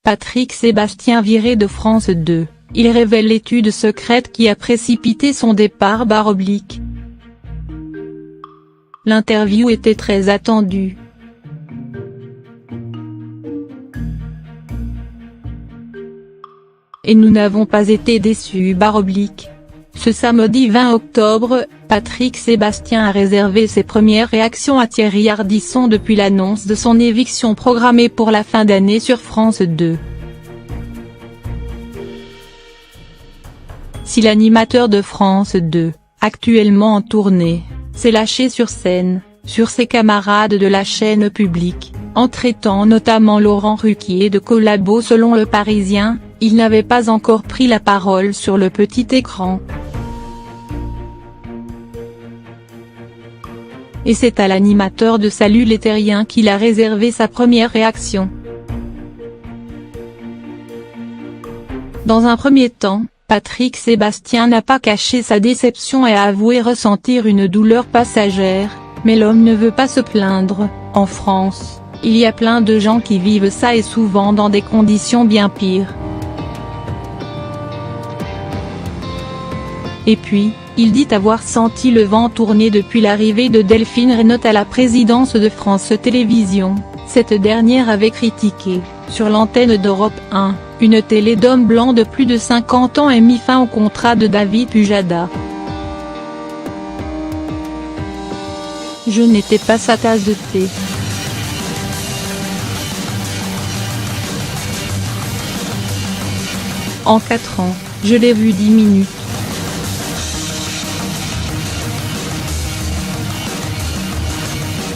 Patrick Sébastien viré de France 2, il révèle l'étude secrète qui a précipité son départ. L'interview était très attendue. Et nous n'avons pas été déçus. Ce samedi 20 octobre, Patrick Sébastien a réservé ses premières réactions à Thierry Ardisson depuis l'annonce de son éviction programmée pour la fin d'année sur France 2. Si l'animateur de France 2, actuellement en tournée, s'est lâché sur scène, sur ses camarades de la chaîne publique, en traitant notamment Laurent Ruquier de collabo selon Le Parisien, il n'avait pas encore pris la parole sur le petit écran. Et c'est à l'animateur de Salut les Terriens qu'il a réservé sa première réaction. Dans un premier temps, Patrick Sébastien n'a pas caché sa déception et a avoué ressentir une douleur passagère, mais l'homme ne veut pas se plaindre. En France, il y a plein de gens qui vivent ça et souvent dans des conditions bien pires. Et puis, il dit avoir senti le vent tourner depuis l'arrivée de Delphine Reynaud à la présidence de France Télévisions. Cette dernière avait critiqué, sur l'antenne d'Europe 1, une télé d'hommes blancs de plus de 50 ans et mis fin au contrat de David Pujada. Je n'étais pas sa tasse de thé. En 4 ans, je l'ai vu 10 minutes.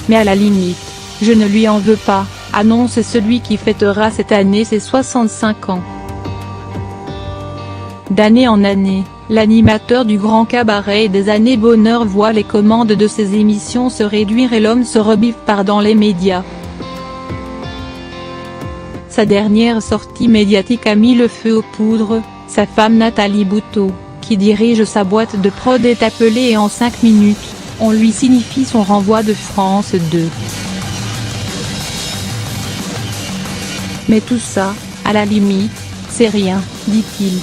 Mais à la limite, je ne lui en veux pas, annonce celui qui fêtera cette année ses 65 ans. D'année en année, l'animateur du grand cabaret et des années bonheur voit les commandes de ses émissions se réduire et l'homme se rebiffe dans les médias. Sa dernière sortie médiatique a mis le feu aux poudres, sa femme Nathalie Bouteau, qui dirige sa boîte de prod est appelée et en 5 minutes, on lui signifie son renvoi de France 2. Mais tout ça, à la limite, c'est rien, dit-il.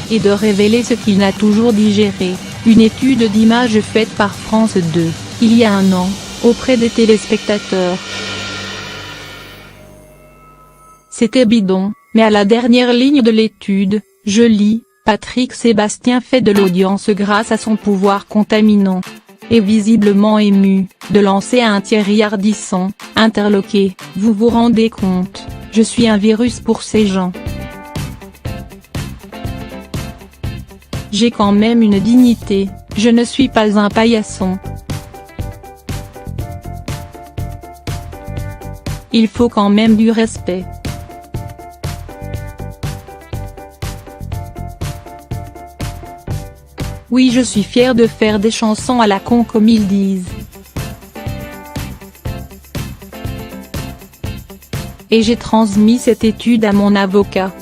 Et de révéler ce qu'il n'a toujours digéré, une étude d'images faite par France 2, il y a un an, auprès des téléspectateurs. C'était bidon, mais à la dernière ligne de l'étude, je lis, Patrick Sébastien fait de l'audience grâce à son pouvoir contaminant. Et visiblement ému, de lancer à un Thierry Ardisson, interloqué, vous vous rendez compte, je suis un virus pour ces gens. J'ai quand même une dignité, je ne suis pas un paillasson. Il faut quand même du respect. Oui, je suis fier de faire des chansons à la con comme ils disent. Et j'ai transmis cette étude à mon avocat.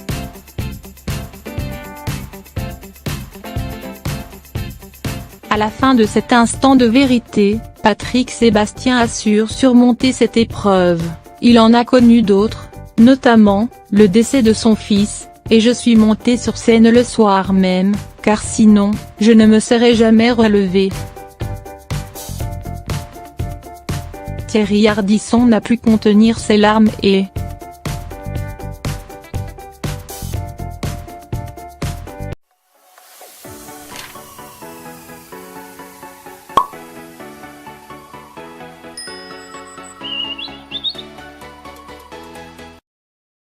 À la fin de cet instant de vérité, Patrick Sébastien assure surmonter cette épreuve. Il en a connu d'autres, notamment, le décès de son fils, et je suis monté sur scène le soir même, car sinon, je ne me serais jamais relevé. Thierry Ardisson n'a pu contenir ses larmes et,